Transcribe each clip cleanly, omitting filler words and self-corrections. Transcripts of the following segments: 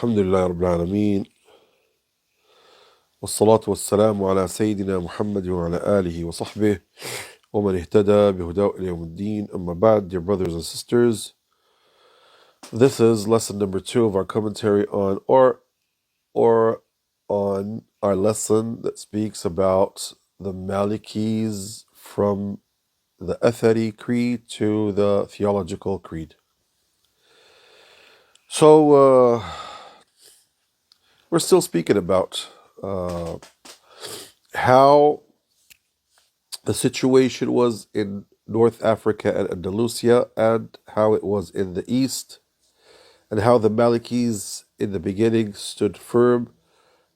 الحمد لله رب العالمين والصلاة والسلام على سيدنا محمد وعلى آله وصحبه ومن اهتدى بهداه إلى يوم الدين. أما بعد, dear brothers and sisters, this is lesson number 2 of our commentary or on our lesson that speaks about the Malikis from the Athari creed to the theological creed. So we're still speaking about how the situation was in North Africa and Andalusia, and how it was in the East, and how the Malikis in the beginning stood firm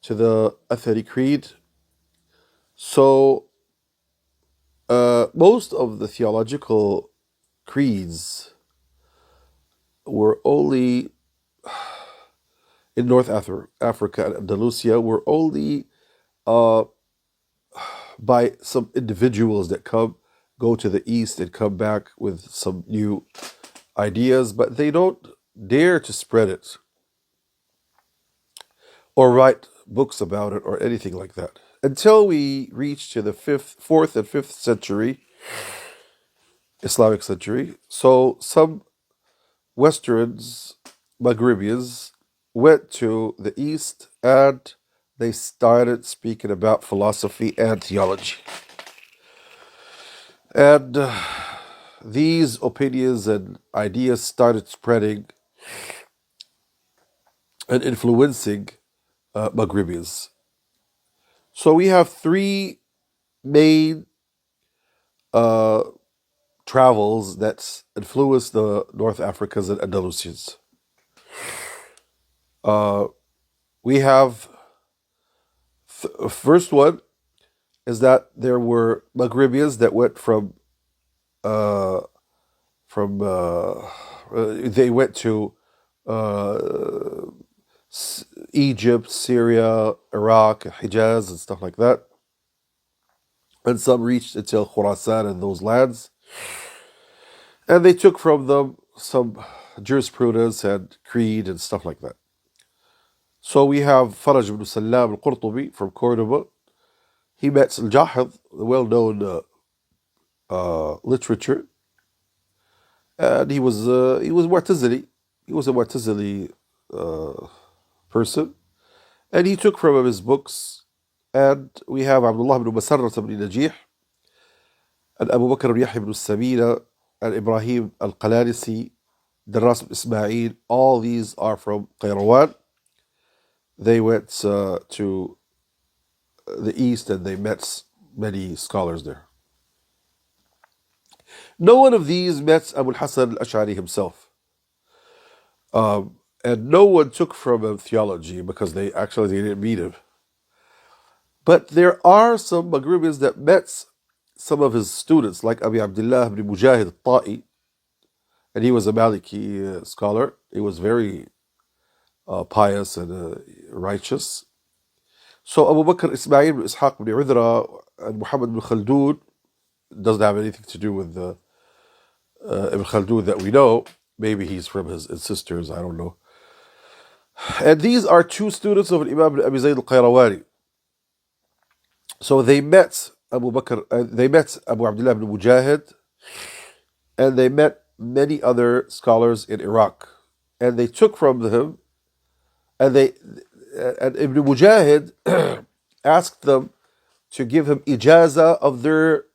to the Athari creed. So most of the theological creeds were only in North Africa and Andalusia were only by some individuals that go to the East and come back with some new ideas, but they don't dare to spread it or write books about it or anything like that until we reach to the 4th and 5th century, Islamic century. So some Westerns, Maghribians, went to the East and they started speaking about philosophy and theology. And these opinions and ideas started spreading and influencing Maghribians. So we have three main travels that influenced the North Africans and Andalusians. We have first one is that there were Maghribians that went they went to Egypt, Syria, Iraq, Hijaz, and stuff like that. And some reached until Khurasan and those lands. And they took from them some jurisprudence and creed and stuff like that. So we have Faraj ibn Salam al-Qurtubi from Cordoba. He met al-Jahid, the well-known literature. And he was Mu'tazili. He was a Mu'tazili person. And he took from him his books. And we have Abdullah ibn Masarrat ibn Najih, and Abu Bakr ibn Yahya ibn Sabina, and Ibrahim al-Qalanisi, Darras ibn Ismail. All these are from Qayrawan. They went to the East and they met many scholars there. No one of these met Abu al-Hasan al-Ash'ari himself. And no one took from him theology because they didn't meet him. But there are some Maghribians that met some of his students, like Abi Abdullah ibn Mujahid al-Ta'i, and he was a Maliki scholar. He was very pious and righteous. So Abu Bakr Ismail ibn Ishaq ibn Udra and Muhammad ibn Khaldun doesn't have anything to do with Ibn Khaldun that we know. Maybe he's from his sisters, I don't know. And these are two students of Imam ibn Abi Zayd al-Qayrawani. So they met Abu Bakr, they met Abu Abdullah ibn Mujahid, and they met many other scholars in Iraq. And they took from him, and Ibn Mujahid asked them to give him ijaza of their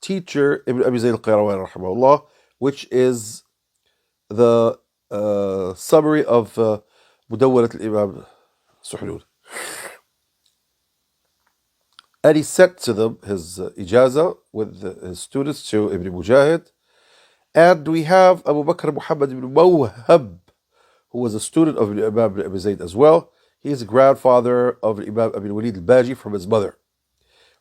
teacher, Ibn Abi Zayd al-Qayrawani, rahimahullah, which is the summary of Mudawwarat al-Imam Suhnoon. And he sent to them his ijaza with his students to Ibn Mujahid. And we have Abu Bakr Muhammad ibn Mawhab, who was a student of Imam ibn Abi Zayd as well. He is the grandfather of Imam Abi Walid al-Baji from his mother.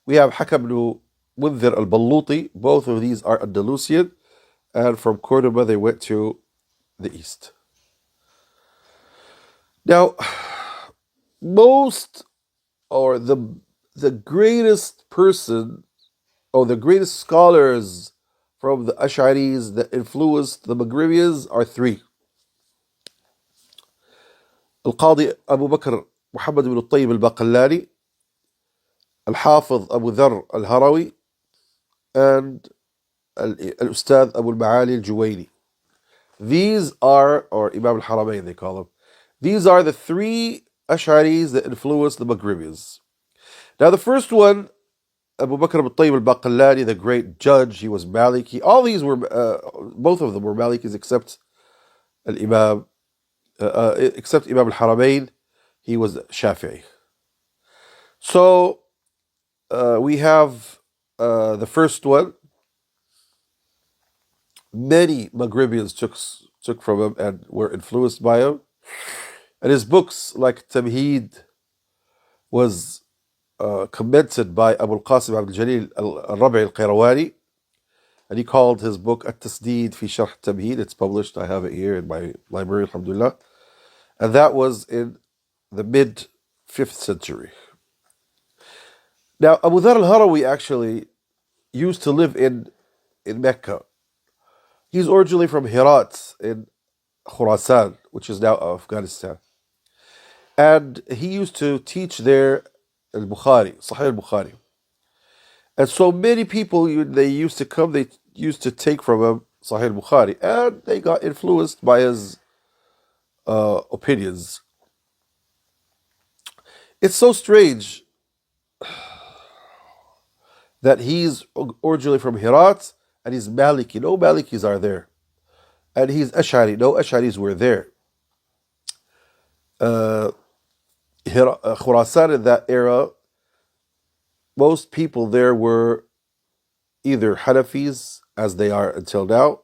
We have Hakam ibn Mundhir al-Balluti. Both of these are Andalusian. And from Cordoba, they went to the East. Now, the greatest person, or the greatest scholars from the Ash'aris that influenced the Maghribians are three. القاضي أبو بكر محمد بن الطيب الباقلاني, الحافظ أبو ذر الهروي, and الأستاذ أبو المعالي الجويني. These are, or Imam al-Haramain they call them, these are the three Ash'aris that influenced the Maghribians. Now the first one, Abu Bakr ibn Tayyib al-Baqillani, the great judge, he was Maliki. All these were, both of them were Malikis except Imam al-Haramain, he was Shafi'i. So we have the first one. Many Maghribians took from him and were influenced by him. And his books, like Tamheed, was commented by Abu al-Qasim Abdul Jalil al-Rabi al-Qayrawani. And he called his book At-Tasdeed fi Sharh Tamheed. It's published, I have it here in my library, alhamdulillah. And that was in the mid-5th century. Now, Abu Dhar al-Harawi actually used to live in Mecca. He's originally from Herat in Khurasan, which is now Afghanistan. And he used to teach there al-Bukhari, Sahih al-Bukhari. And so many people, they used to come, they used to take from him Sahih al-Bukhari, and they got influenced by his opinions. It's so strange that he's originally from Herat, and he's Maliki. No Malikis are there. And he's Ash'ari. No Ash'aris were there. Khurasan in that era, most people there were either Hanafis, as they are until now,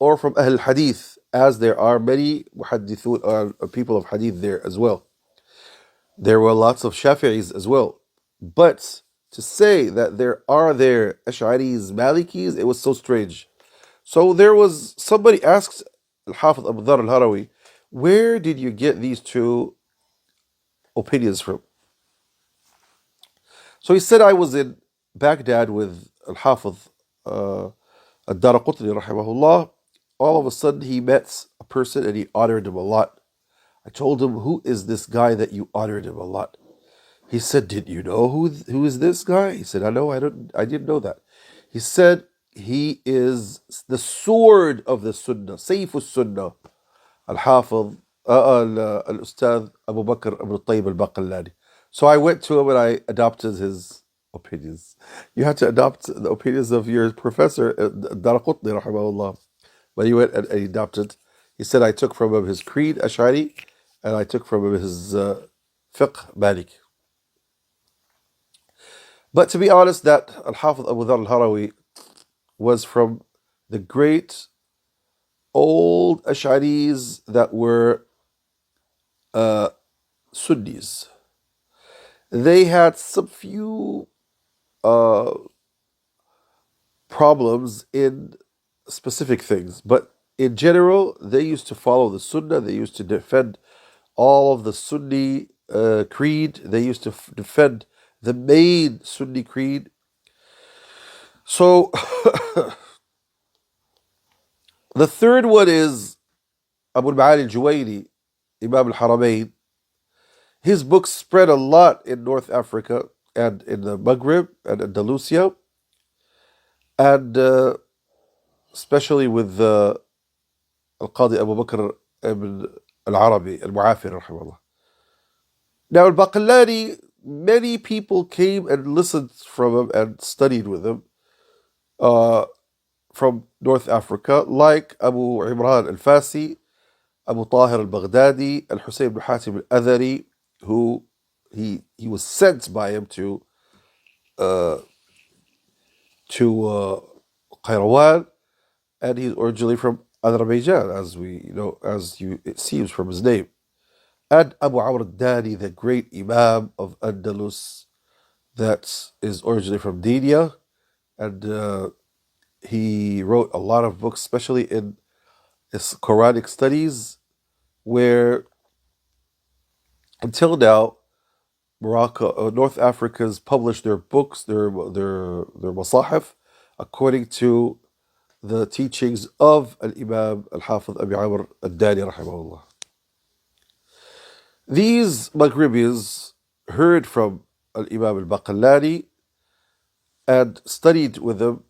or from Ahl Hadith, as there are many muhaddithun, people of Hadith there as well. There were lots of Shafi'is as well. But to say that there Ash'aris, Malikis, it was so strange. So there was, somebody asked Al-Hafiz Abu Dhar al-Harawi, where did you get these two opinions from? So he said, I was in Baghdad with Al-Hafiz Ad-Daraqutni rahimahullah. All of a sudden he met a person and he honored him a lot. I told him, who is this guy that you honored him a lot? He said, did you know who is this guy? He said, I didn't know that. He said, he is the sword of the Sunnah, Sayf al-Sunnah, Al-Hafiz, Al-Ustad Abu Bakr ibn Tayyib al-Baqillani. So I went to him and I adopted his opinions. You have to adopt the opinions of your professor, Daraqutni, rahimahullah. But he went and he adopted. He said, I took from him his creed, Ash'ari, and I took from him his fiqh, Malik. But to be honest, that Al-Hafiz Abu Dhar al-Harawi was from the great old Ash'aris that were Sunnis. They had some few problems in specific things, but in general, they used to follow the Sunnah. They used to defend all of the Sunni creed. They used to defend the main Sunni creed. So the third one is Abu al-Ma'ali al-Juwayni, Imam al-Haramain. His books spread a lot in North Africa and in the Maghrib and Andalusia, and especially with Al-Qadi Abu Bakr ibn al-Arabi al-Mu'afir, rahimahullah. Now, al-Baqillani, many people came and listened from him and studied with him from North Africa, like Abu Imran al-Fasi, Abu Tahir al-Baghdadi, al-Husayn ibn Hatim al-Adhari, who he was sent by him to Qayrawan, and he's originally from Azerbaijan, it seems from his name. And Abu Amr al-Dani, the great Imam of Andalus, that is originally from Dinia, and he wrote a lot of books, especially in his Quranic studies, where until now, Morocco, North Africa's published their books, their masahif, according to the teachings of Al-Imam Al-Hafiz Abi Amr al-Dani, rahimahullah. These Maghribians heard from Al-Imam al-Baqallani and studied with them,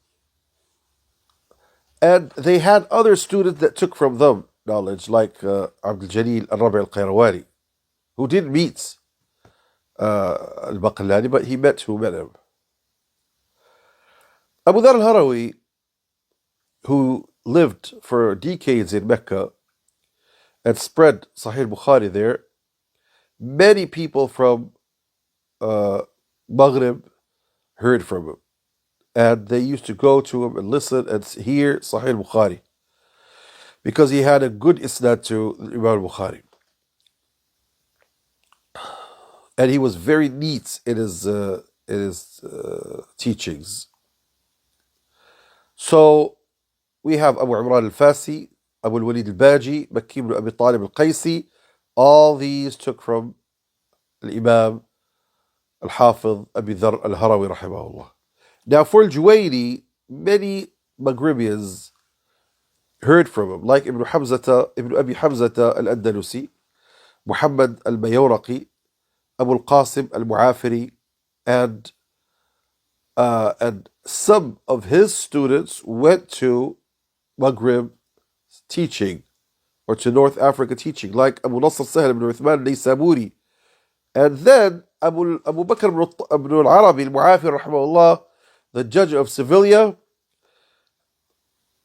and they had other students that took from them knowledge, like Abdul Jalil al-Rabi al-Qayrawani, who didn't meet al-Baqallani, but he met who met him. Abu Dhar al-Harawi, who lived for decades in Mecca and spread Sahih Bukhari there, many people from Maghrib heard from him. And they used to go to him and listen and hear Sahih Bukhari, because he had a good isnad to Imam Bukhari. And he was very neat in his teachings. So we have Abu Imran al-Fasi, Abu al-Walid al-Baji, Makki ibn Abi Talib al-Qaysi. All these took from Imam al-Hafiz Abi Dhar al-Harawi rahimahullah. Now for al-Juwayni, many Maghribians heard from him, like Ibn Abi Hamzata al-Andalusi, Muhammad al-Mayawraqi, Abu al-Qasim al-Mu'afiri, and some of his students went to Maghrib teaching, or to North Africa teaching, like Abu Nasr Sahel ibn Uthman al-Naysaburi. And then Abu Bakr ibn al-Arabi al-Mu'afiri rahimahullah, the judge of Seville,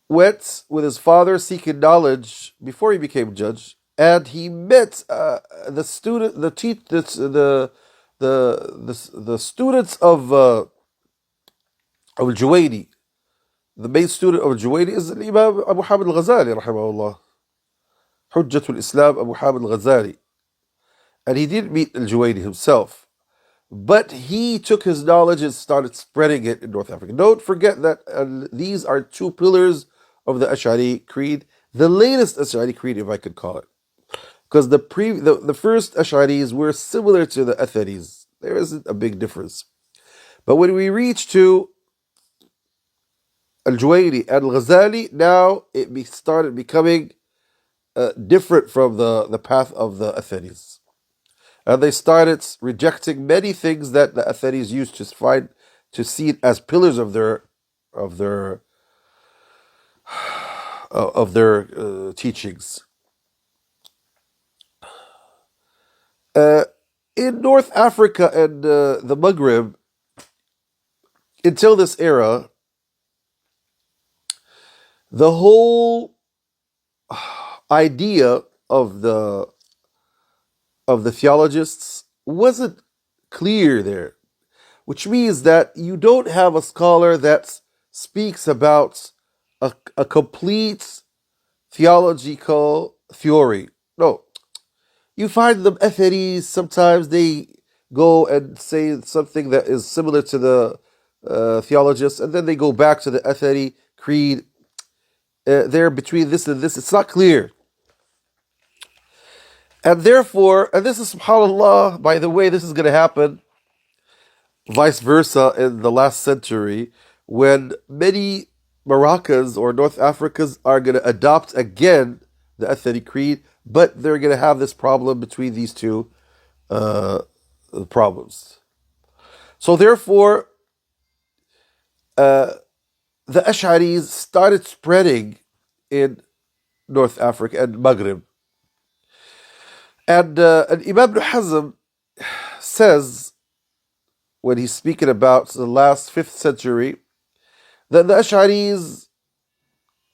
went with his father seeking knowledge before he became judge, and he met the students of Al-Juwayni. The main student of Al-Juwayni is Imam Abu Hamid al-Ghazali rahimahullah, Hujjatul Islam Abu Hamid al-Ghazali. And he didn't meet Al-Juwayni himself, but he took his knowledge and started spreading it in North Africa. Don't forget that these are two pillars of the Ash'ari creed, the latest Ash'ari creed, if I could call it. Because the first Ash'aris were similar to the Atharis. There isn't a big difference. But when we reach to Al-Juwayni and Al-Ghazali, now it started becoming different from the path of the Atharis. And they started rejecting many things that the Atharis used to see it as pillars of their teachings. In North Africa and the Maghrib, until this era, the whole idea of the theologists wasn't clear there, which means that you don't have a scholar that speaks about a complete theological theory. No. You find them Atharis, sometimes they go and say something that is similar to the theologists, and then they go back to the Athari creed. They're between this and this. It's not clear. And therefore, and this is, subhanAllah, by the way, this is going to happen vice versa in the last century, when many Moroccans or North Africans are going to adopt again the Athari creed, but they're going to have this problem between these two problems. So therefore, the Ash'aris started spreading in North Africa and Maghrib. And Imam Ibn Hazm says, when he's speaking about the last 5th century, that the Ash'aris,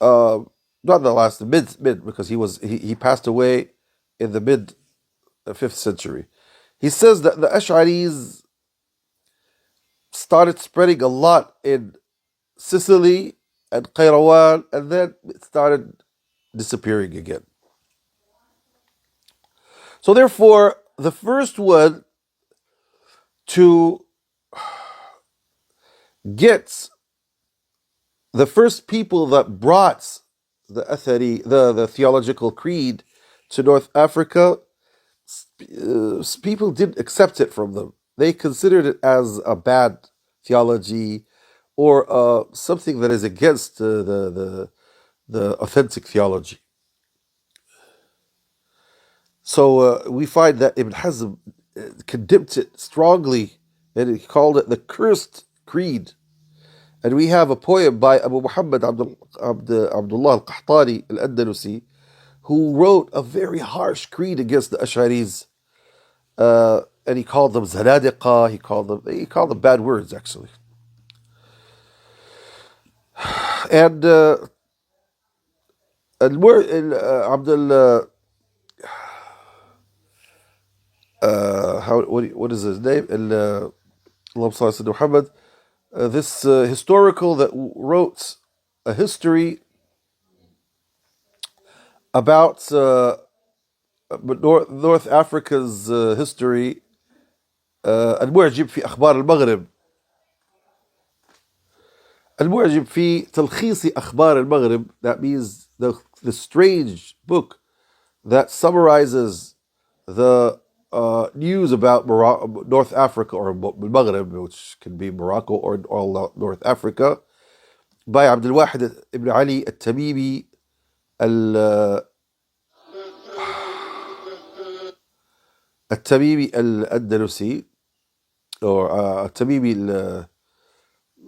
not the last, the mid, because he passed away in the mid 5th century. He says that the Ash'aris started spreading a lot in Sicily and Qayrawan, and then it started disappearing again. So therefore, the first one to get, the first people that brought the Athari, the theological creed to North Africa, people didn't accept it from them. They considered it as a bad theology, or something that is against the authentic theology. So we find that Ibn Hazm condemned it strongly, and he called it the cursed creed. And we have a poem by Abu Muhammad Abdullah al-Qahtani al-Andalusi, who wrote a very harsh creed against the Ash'aris. And he called them zanadiqa, he called them bad words, actually. And Abdul what is his name? Allahumma salli ala Muhammad. This historical that wrote a history about North Africa's history. المعجب في أخبار المغرب. المعجب في تلخيص أخبار المغرب. That means the strange book that summarizes the news about North Africa or Maghreb, which can be Morocco or all North Africa, by Abdul Wahid ibn Ali al-Tamimi التميمي الأندلسي or التميمي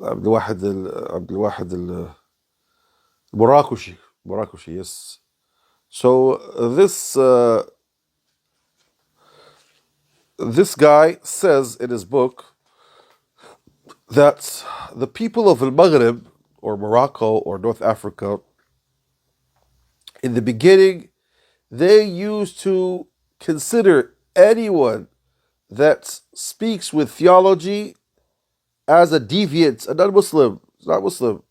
عبد الواحد المراكشي, yes. So this guy says in his book that the people of Al-Maghrib or Morocco or North Africa, in the beginning, they used to consider anyone that speaks with theology as a deviant, a non-Muslim, not Muslim.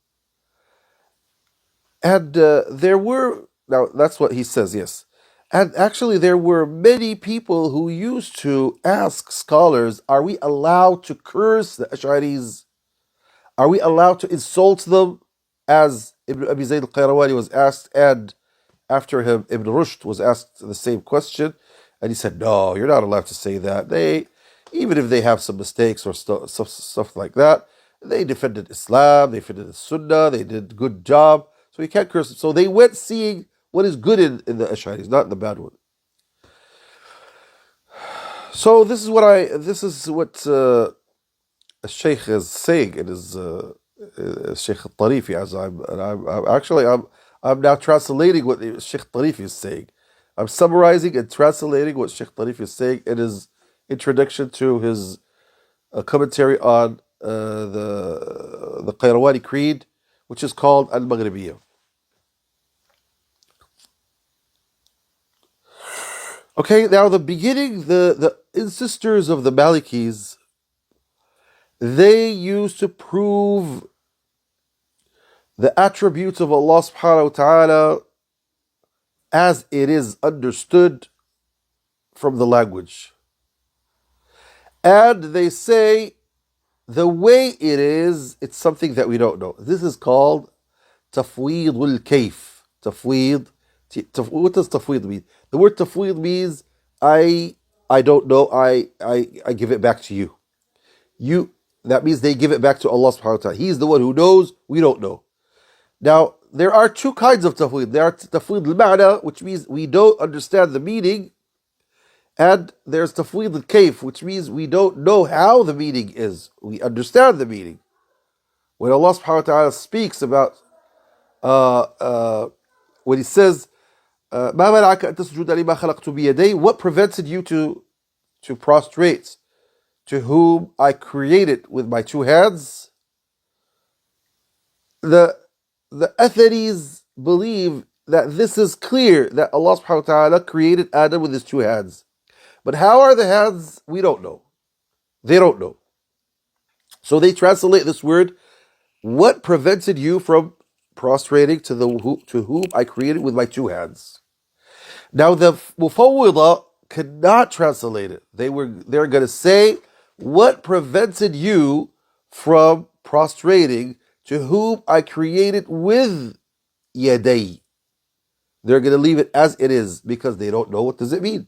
And now that's what he says, yes. And actually, there were many people who used to ask scholars, are we allowed to curse the Ash'aris? Are we allowed to insult them? As Ibn Abi Zayd al-Qayrawani was asked, and after him, Ibn Rushd was asked the same question, and he said, no, you're not allowed to say that. Even if they have some mistakes or stuff like that, they defended Islam, they defended the Sunnah, they did a good job, so you can't curse them. So they went seeing what is good in the Ash'aris, not in the bad one. So this is what Sheikh is saying in his Sheikh al-Tarifi, as I'm now translating what Sheikh Tarifi is saying. I'm summarizing and translating what Sheikh Tarifi is saying in his introduction to his commentary on the Qayrawani Creed, which is called Al-Maghribiyya. Okay, now the beginning, the ancestors of the Malikis, they used to prove the attributes of Allah subhanahu wa ta'ala as it is understood from the language. And they say the way it is, it's something that we don't know. This is called tafweed al-kayf. What does tafweed mean? The word tafweed means I don't know, I give it back to you. That means they give it back to Allah subhanahu wa ta'ala. He's the one who knows, we don't know. Now, there are two kinds of tafweed. There are tafweed al-ma'na, which means we don't understand the meaning, and there's tafweed al-kayf, which means we don't know how the meaning is. We understand the meaning. When Allah subhanahu wa ta'ala speaks about, when He says, مَا مَنَعَكَ أَن تَسْجُدَ لِمَا خَلَقْتُ بِيَدَيَّ, what prevented you to prostrate to whom I created with my two hands? The Atharis believe that this is clear, that Allah subhanahu wa ta'ala created Adam with his two hands. But how are the hands? We don't know. They don't know. So they translate this word, what prevented you from prostrating to whom I created with my two hands? Now the Mufawwida could not translate it. They're going to say, what prevented you from prostrating to whom I created with yaday? They're going to leave it as it is because they don't know what does it mean.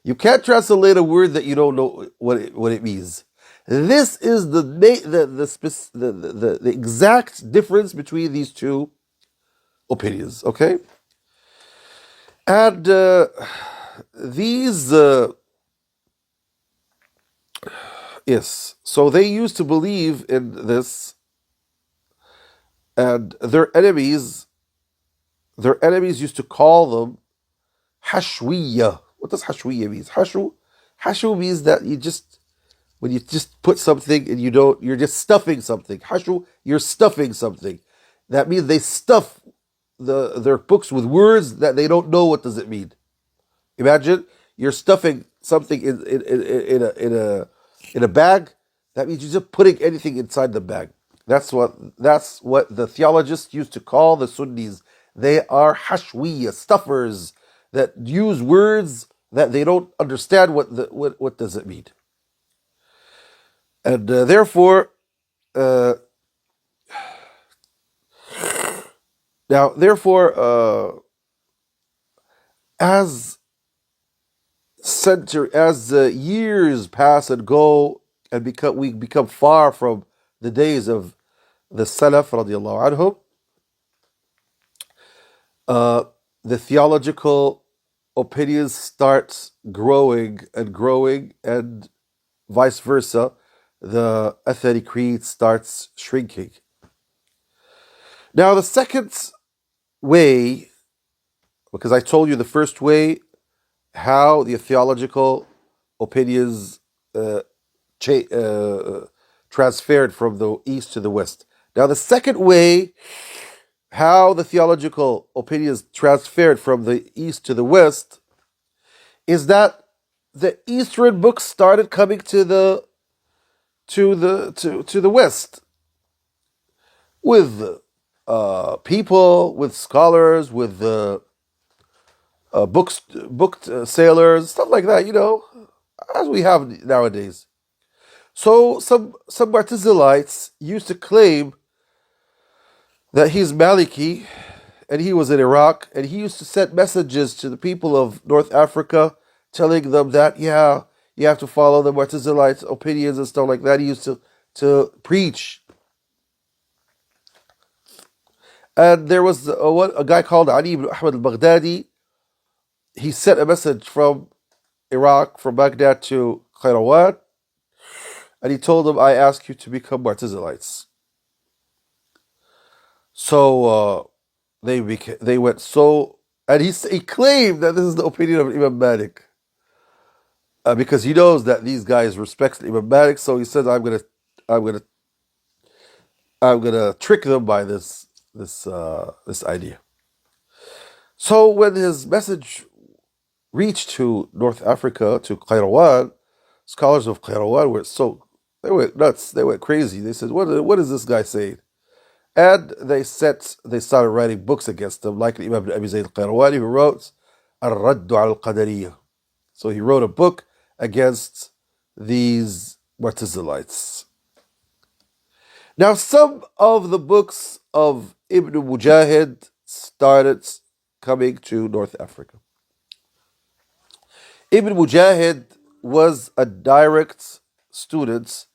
You can't translate a word that you don't know what it means. This is the exact difference between these two opinions. Okay, and these, yes, so they used to believe in this, and their enemies used to call them hashwiya. What does hashwiya mean? Hashu means that when you just put something and you're just stuffing something. Hashu, you're stuffing something. That means they stuff their books with words that they don't know what does it mean. Imagine you're stuffing something in a bag. That means you're just putting anything inside the bag. That's what the theologists used to call the Sunnis. They are hashwiya, stuffers that use words that they don't understand what does it mean. And therefore, uh, as years pass and go, and we become far from the days of the Salaf radiallahu anhum, the theological opinions start growing and growing, and vice versa. The Athari creed starts shrinking. Now, the second way, because I told you the first way, how the theological opinions transferred from the east to the west. Now, the second way, how the theological opinions transferred from the east to the west, is that the eastern books started coming to the west with people, with scholars, with booked sailors, stuff like that. As we have nowadays. So some Mu'tazilites used to claim that he's Maliki, and he was in Iraq, and he used to send messages to the people of North Africa, telling them that, yeah, you have to follow the Mu'tazilites' opinions and stuff like that. He used to preach. And there was a guy called Ali ibn Ahmad al-Baghdadi. He sent a message from Iraq, from Baghdad to Qayrawat, and he told them, I ask you to become Mu'tazilites. So they went so, and he claimed that this is the opinion of Imam Malik, because he knows that these guys respect Imam Malik. So he says, I'm gonna trick them by this idea. So when his message reached to North Africa, to Qayrawan, scholars of Qayrawan they went nuts, they went crazy. They said, what is this guy saying? And they started writing books against him, like Imam Abi Zayd al-Qayrawani, who wrote Al-Raddu al-Qadariyah. So he wrote a book against these Mu'tazilites. Now, some of the books of Ibn Mujahid started coming to North Africa. Ibn Mujahid was a direct student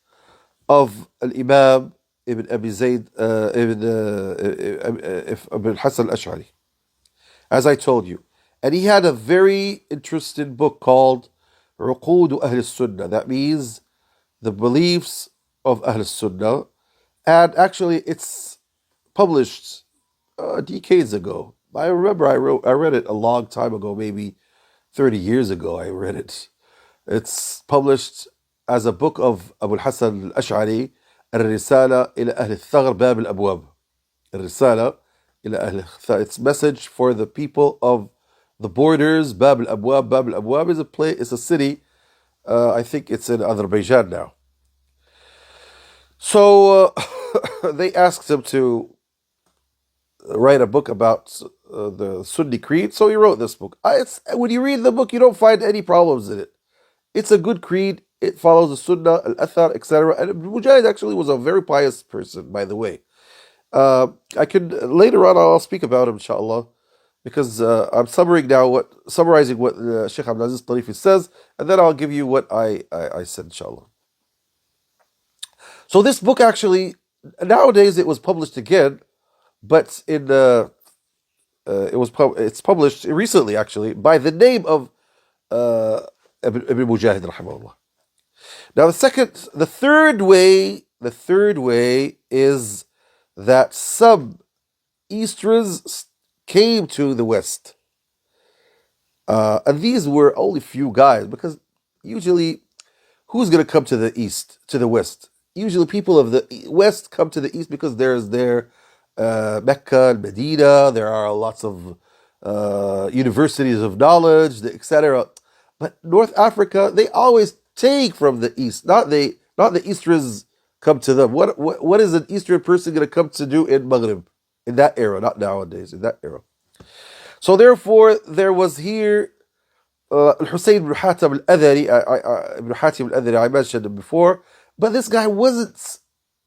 of Al-Imam Ibn Abi Zayd, Ibn Hassan al-Ash'ari, as I told you. And he had a very interesting book called Uqud Ahl Sunnah. That means the beliefs of Ahl Sunnah. And actually, it's published decades ago. I remember I read it a long time ago, maybe 30 years ago. I read it. It's published as a book of Abu Hassan al-Ash'ari, الرسالة إلى أهل الثغر باب الأبواب. الرسالة إلى أهل الثغر. It's message for the people of the borders. باب الأبواب. باب الأبواب is a place. It's a city. I think it's in Azerbaijan now. So they asked him to write a book about the Sunni creed. So he wrote this book. When you read the book, you don't find any problems in it. It's a good creed. It follows the Sunnah, Al-Athar, etc. And Mujahid actually was a very pious person, by the way. Later on, I'll speak about him, inshallah, because I'm summarizing what Sheikh Abdulaziz Tarifi says, and then I'll give you what I said, inshallah. So this book actually, nowadays it was published again, but it's published recently, actually, by the name of uh, Ibn Mujahid rahimahullah. Now the third way is that some Easterns came to the West. And these were only few guys, because usually who's going to come to the East, to the West? Usually people of the West come to the East because there's Mecca and Medina, there are lots of universities of knowledge, etc. But North Africa, they always take from the East, not the Easterns come to them. What is an Eastern person going to come to do in Maghrib in that era? Not nowadays, in that era. So therefore, there was here Hussein ibn Hatim al-Adhari. Ibn Hatim al-Adhari, I mentioned him before, but this guy wasn't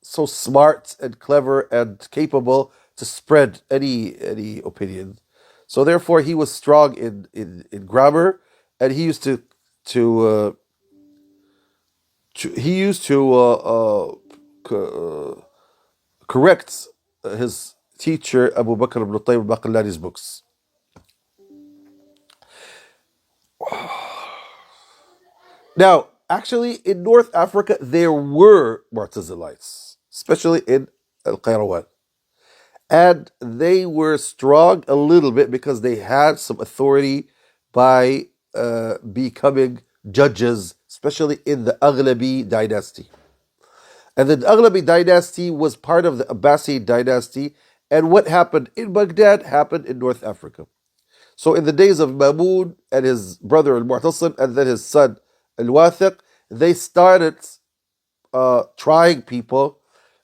so smart and clever and capable to spread any opinion. So therefore, he was strong in grammar, and he used to correct his teacher Abu Bakr ibn Tayyib al-Baqillani's books. Now, actually, in North Africa, there were Mu'tazilites, especially in Al-Qayrawan. And they were strong a little bit because they had some authority by becoming judges, especially in the Aghlabi dynasty. And the Aghlabi dynasty was part of the Abbasid dynasty. And what happened in Baghdad happened in North Africa. So in the days of Mamun and his brother Al-Mu'tasim and then his son Al-Wathiq, they started trying people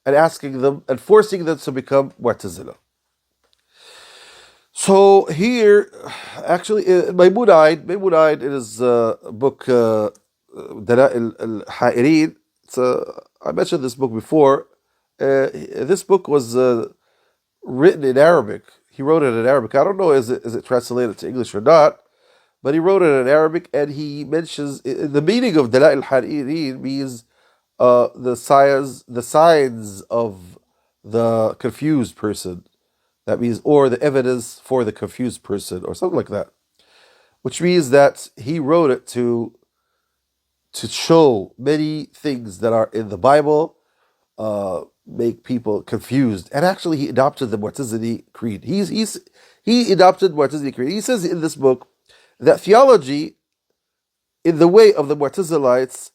and asking them and forcing them to become Mu'tazila. So here, actually, Maimonides in his book Dala'il al-Ha'irin, I mentioned this book before. This book was written in Arabic. He wrote it in Arabic. I don't know is it translated to English or not, but he wrote it in Arabic, and he mentions the meaning of Dala'il al-Ha'irin means the signs of the confused person. That means, or the evidence for the confused person, or something like that. Which means that he wrote it to show many things that are in the Bible, make people confused. And actually, he adopted the Mu'tazili creed. He adopted Mu'tazili creed. He says in this book that theology, in the way of the Mu'tazilites,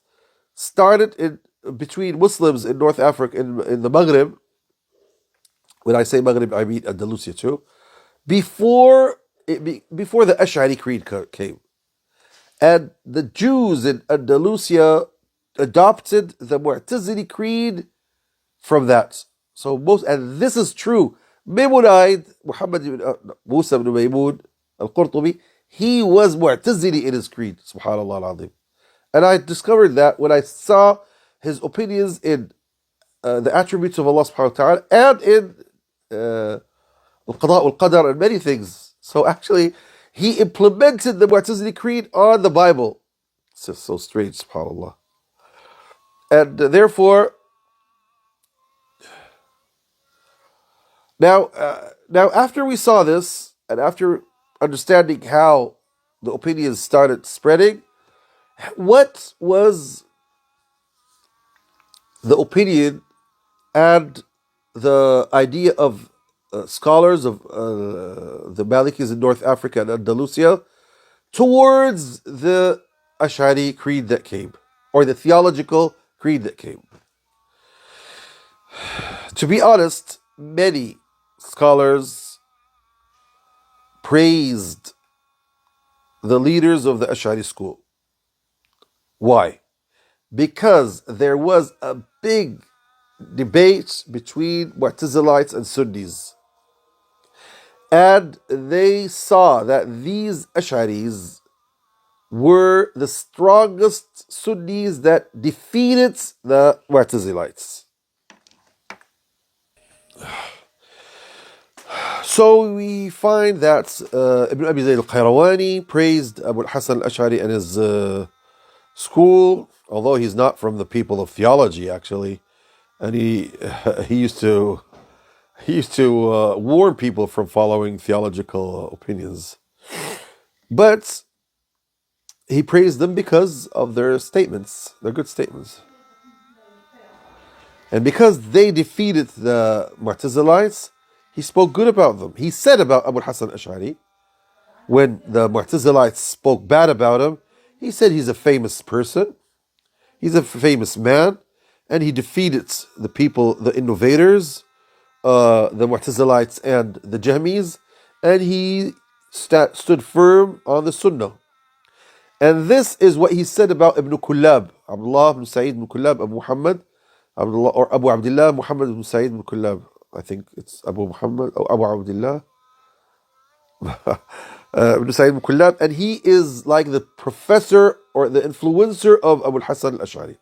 started between Muslims in North Africa, in the Maghrib. When I say Maghrib, I mean Andalusia too. Before the Ash'ari creed came. And the Jews in Andalusia adopted the Mu'tazili creed from that. And this is true. Maimonides, Musa ibn Maymun al-Qurtubi, he was Mu'tazili in his creed. Subhanallah al-Azim. And I discovered that when I saw his opinions in the attributes of Allah subhanahu wa ta'ala and in al-Qada' wal-Qadar and many things. So actually, he implemented the Mu'tazili creed on the Bible. It's just so strange, subhanAllah. And therefore, now after we saw this, and after understanding how the opinions started spreading, what was the opinion and the idea of scholars of the Malikis in North Africa and Andalusia towards the Ash'ari creed that came, or the theological creed that came? To be honest, many scholars praised the leaders of the Ash'ari school. Why? Because there was a big debate between Mu'tazilites and Sunnis. And they saw that these Ash'aris were the strongest Sunnis that defeated the Mu'tazilites. So we find that Ibn Abi Zayd al-Qayrawani praised Abu al-Hasan al-Ash'ari and his school, although he's not from the people of theology actually, and he used to warn people from following theological opinions. But he praised them because of their statements, their good statements. And because they defeated the Mu'tazilites, he spoke good about them. He said about Abu Hassan Ash'ari, when the Mu'tazilites spoke bad about him, he said he's a famous person, he's a famous man, and he defeated the people, the innovators, the Mu'tazilites and the Jahmis, and he stood firm on the Sunnah. And this is what he said about Ibn Kullab, Abdullah ibn Sa'id ibn Kullab, Abu Muhammad, Abdullah, or Abu Abdullah Muhammad ibn Sa'id ibn Kullab. I think it's Abu Muhammad or Abu Abdullah ibn Sa'id ibn Kullab, and he is like the professor or the influencer of Abu Hassan al-Ash'ari.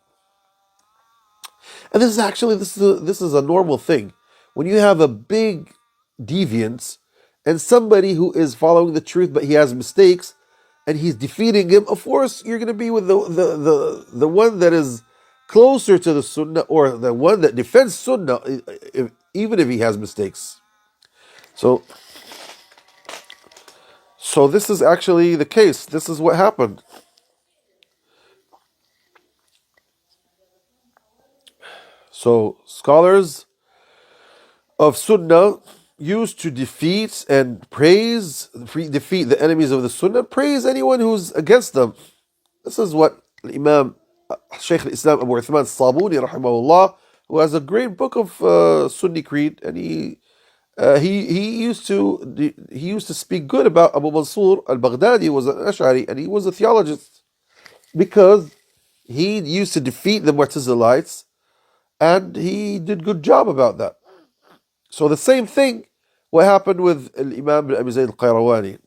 And this is actually this is a normal thing. When you have a big deviance and somebody who is following the truth but he has mistakes and he's defeating him, of course you're going to be with the one that is closer to the Sunnah, or the one that defends Sunnah, even if he has mistakes. So this is actually the case. This is what happened. So scholars of Sunnah used to defeat and defeat the enemies of the Sunnah, praise anyone who's against them. This is what Imam Shaykh al-Islam Abu Uthman al-Sabuni rahimahullah, who has a great book of Sunni creed, and he used to speak good about Abu Mansur al-Baghdadi, who was an Ash'ari, and he was a theologist, because he used to defeat the Mu'tazilites, and he did a good job about that. So the same thing, what happened with Imam Abi Zayd al-Qayrawani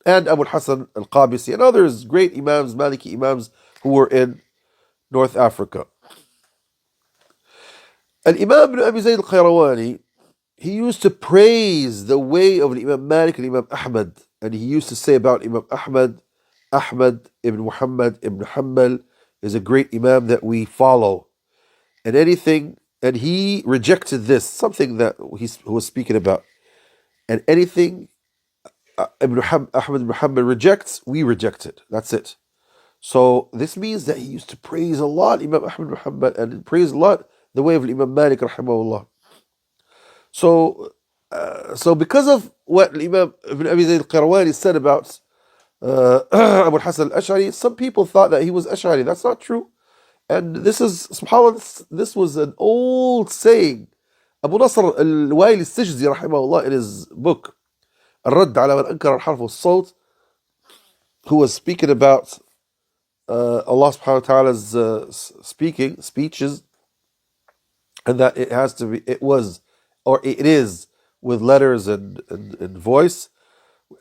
and Abu al-Hasan al-Qabisi and others, great Imams, Maliki Imams, who were in North Africa. Imam Abi Zayd al-Qayrawani, he used to praise the way of Imam Malik and Imam Ahmad, and he used to say about Imam Ahmad ibn Muhammad ibn Hanbal is a great Imam that we follow, and he rejected this, something that he was speaking about, and anything Ahmad ibn Hanbal rejects, we reject it. That's it. So this means that he used to praise a lot Imam Ahmad ibn Hanbal, and praise a lot the way of Imam Malik rahimahullah. So because of what Imam Ibn Abi Zayd al-Qayrawani said about Abu Hassan al-Ash'ari, some people thought that he was Ash'ari. That's not true. And this is, subhanAllah, this was an old saying. Abu Nasr al-Wayli al-Sijzi rahimahullah, in his book الرد على من أنكر الحرف والصوت, who was speaking about Allah subhanahu wa ta'ala's speeches, and that it is with letters and voice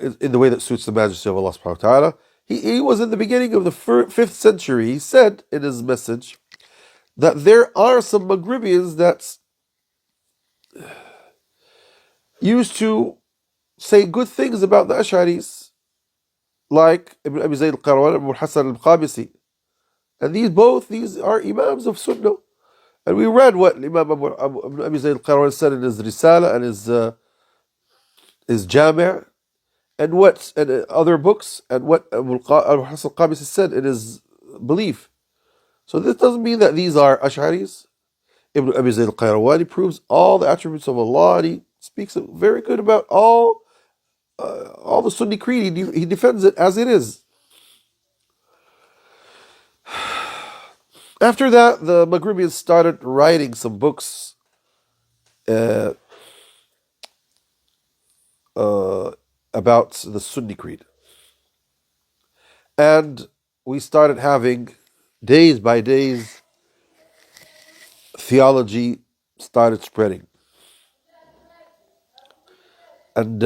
in the way that suits the majesty of Allah subhanahu wa ta'ala. He was in the beginning of the 5th century. He said in his message that there are some Maghribians that used to say good things about the Ash'aris, like Ibn Abi Zayd al-Qayrawani and Abu Hassan al-Qabisi. And these are Imams of Sunnah. And we read what Imam Ibn Abi Zayd al-Qayrawani said in his Risala and his Jami', and other books, and what Abu Hassan al-Qabisi said in his belief. So this doesn't mean that these are Ash'aris. Ibn Abi Zayd al-Qayrawani proves all the attributes of Allah, and he speaks very good about all the Sunni creed. He defends it as it is. After that, the Maghribians started writing some books about the Sunni creed. And we started having, days by days, theology started spreading. And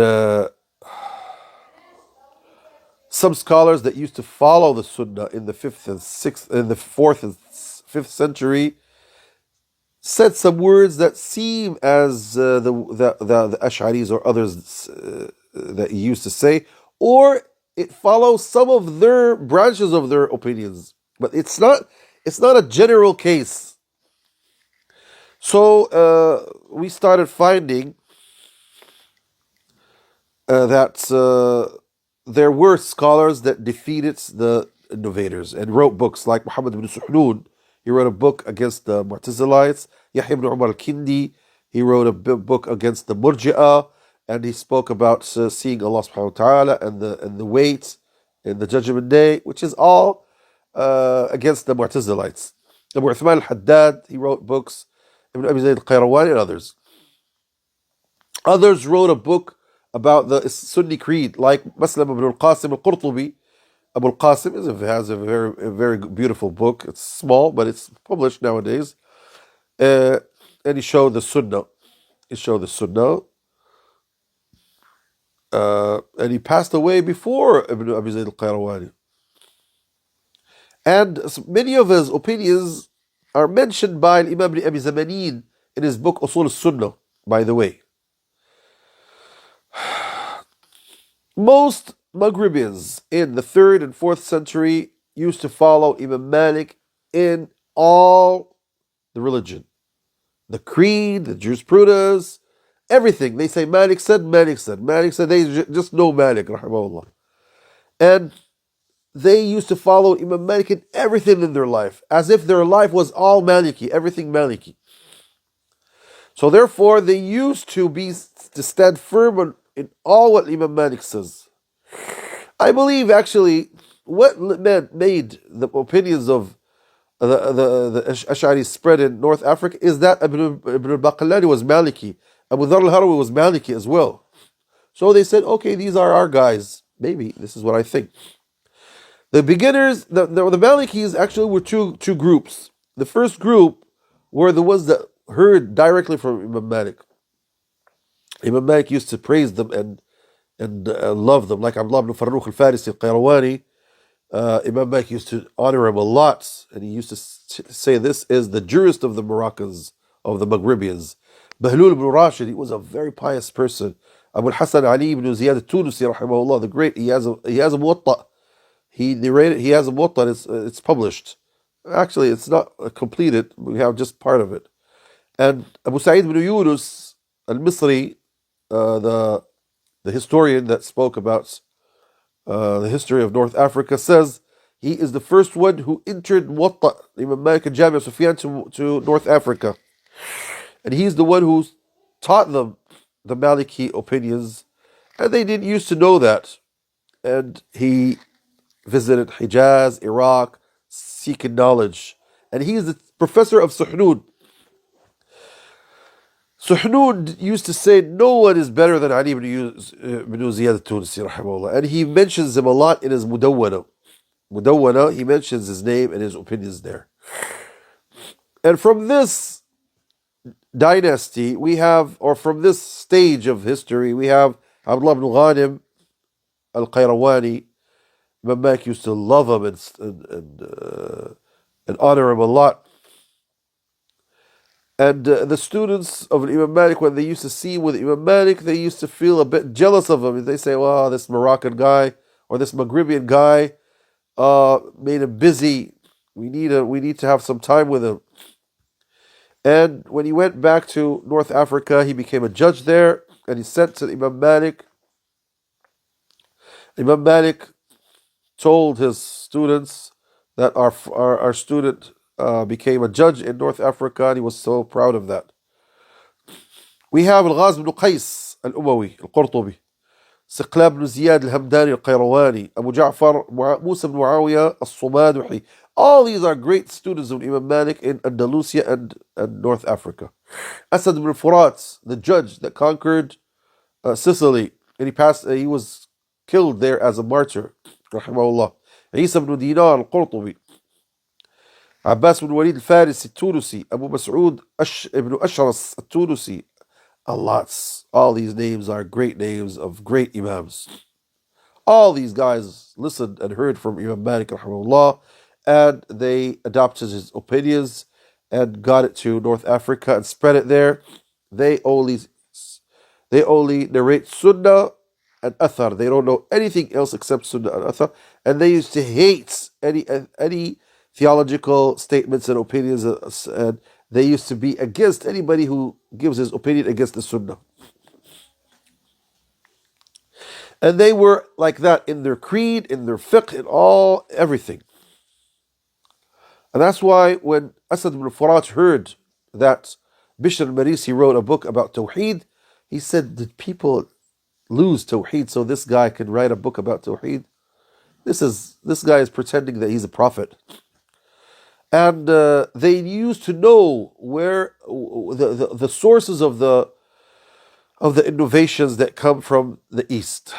some scholars that used to follow the Sunnah in the 4th and 5th century said some words that seem as the Ash'aris or others that he used to say, or it follows some of their branches of their opinions, but it's not a general case. So we started finding that there were scholars that defeated the innovators and wrote books like Muhammad ibn Suhnun. He wrote a book against the Mu'tazilites. Yahya ibn Umar al-Kindi, he wrote a book against the Murji'ah, and he spoke about seeing Allah subhanahu wa ta'ala and the weight in the judgment day, which is all against the Mu'tazilites. Abu Uthman al-Haddad, he wrote books, Ibn Abi Zayd al-Qayrawani and others. Others wrote a book about the Sunni creed, like Muslim ibn al-Qasim al-Qurtubi. Abu al-Qasim has a very beautiful book. It's small, but it's published nowadays. And he showed the Sunnah. And he passed away before Ibn Abi Zayd al-Qayrawani. And many of his opinions are mentioned by Imam Ibn Abi Zamanin in his book Usul al-Sunnah, by the way. Most Maghribians in the 3rd and 4th century used to follow Imam Malik in all the religion. The creed, the jurisprudence, everything. They say Malik said, Malik said, Malik said. They just know Malik, rahimahullah. And they used to follow Imam Malik in everything in their life, as if their life was all Maliki, everything Maliki. So therefore, they used to stand firm in all what Imam Malik says. I believe actually what made the opinions of the Ash'ari spread in North Africa is that Ibn al-Baqillani was Maliki. Abu Dharr al-Harawi was Maliki as well. So they said, okay, these are our guys. Maybe, this is what I think. The beginners, the Malikis actually were two groups. The first group were the ones that heard directly from Imam Malik. Imam Malik used to praise them and love them, like Abdullah ibn Farrukh al-Farisi al-Qayrawani. Imam Malik used to honor him a lot, and he used to say this is the jurist of the Moroccans, of the Maghribians. Bahlul ibn Rashid, he was a very pious person. Abu al-Hasan Ali ibn Ziyad al-Tunisi, rahimahullah, the great, he has a muwatta. He narrated, he has a muwatta, it's published. Actually, it's not completed, we have just part of it. And Abu Sa'id ibn Yunus al-Misri, the historian that spoke about the history of North Africa, says he is the first one who entered Muwatta, Imam Malik and Jami' Sufyan, to North Africa. And he's the one who taught them the Maliki opinions, and they didn't used to know that. And he visited Hijaz, Iraq, seeking knowledge. And he is the professor of Suhnun. Suhnun used to say, no one is better than Ali ibn Ziyad al-Tunisi, rahimahullah. And he mentions him a lot in his Mudawwana. He mentions his name and his opinions there. And from this dynasty, from this stage of history, we have Abdullah ibn Ghanim al-Qayrawani. Imam Malik used to love him and honor him a lot. And the students of Imam Malik, when they used to see him with Imam Malik, they used to feel a bit jealous of him. They say, well, this Moroccan guy or this Maghribian guy made him busy. We need to have some time with him. And when he went back to North Africa, he became a judge there, and he sent to Imam Malik. Imam Malik told his students that our student became a judge in North Africa, and he was so proud of that. We have Al-Ghaz ibn Qais al-Umawi, al-Qurtubi, Siqlab ibn Ziyad al-Hamdani al-Qayrawani, Abu Ja'far, Musa ibn Muawiyah al-Sumaduhi. All these are great students of Imam Malik in Andalusia and North Africa. Asad ibn Furat, the judge that conquered Sicily, and he was killed there as a martyr, rahimahullah. Isa ibn Dinar al-Qurtubi, Abbas ibn Walid al-Farisi al-Tunisi, Abu Mas'ud ibn Ashras al-Tunisi. All these names are great names of great Imams. All these guys listened and heard from Imam Malik rahimahullah, and they adopted his opinions and got it to North Africa and spread it there. They only narrate Sunnah and Athar. They don't know anything else except Sunnah and Athar. And they used to hate any theological statements and opinions, and they used to be against anybody who gives his opinion against the Sunnah. And they were like that in their creed, in their fiqh, in everything. And that's why when Asad ibn Faraj heard that Bishr al-Marisi wrote a book about Tawheed, he said, did people lose Tawheed so this guy can write a book about Tawheed? This guy is pretending that he's a prophet. And they used to know where the sources of the innovations that come from the East.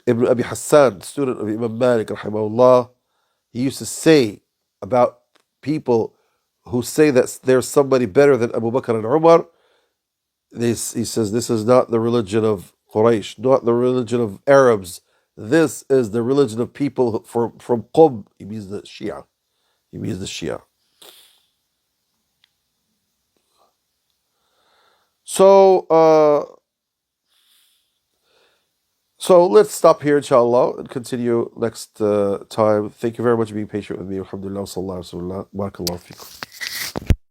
Ibn Abi Hassan, student of Imam Malik, rahimahullah, he used to say about people who say that there's somebody better than Abu Bakr and Umar. He says, this is not the religion of Quraysh, not the religion of Arabs. This is the religion of people from Qum. He means the Shia. So let's stop here, inshallah, and continue next time. Thank you very much for being patient with me. Alhamdulillah, sallallahu alaihi wa sallam. Barakallahu feekum.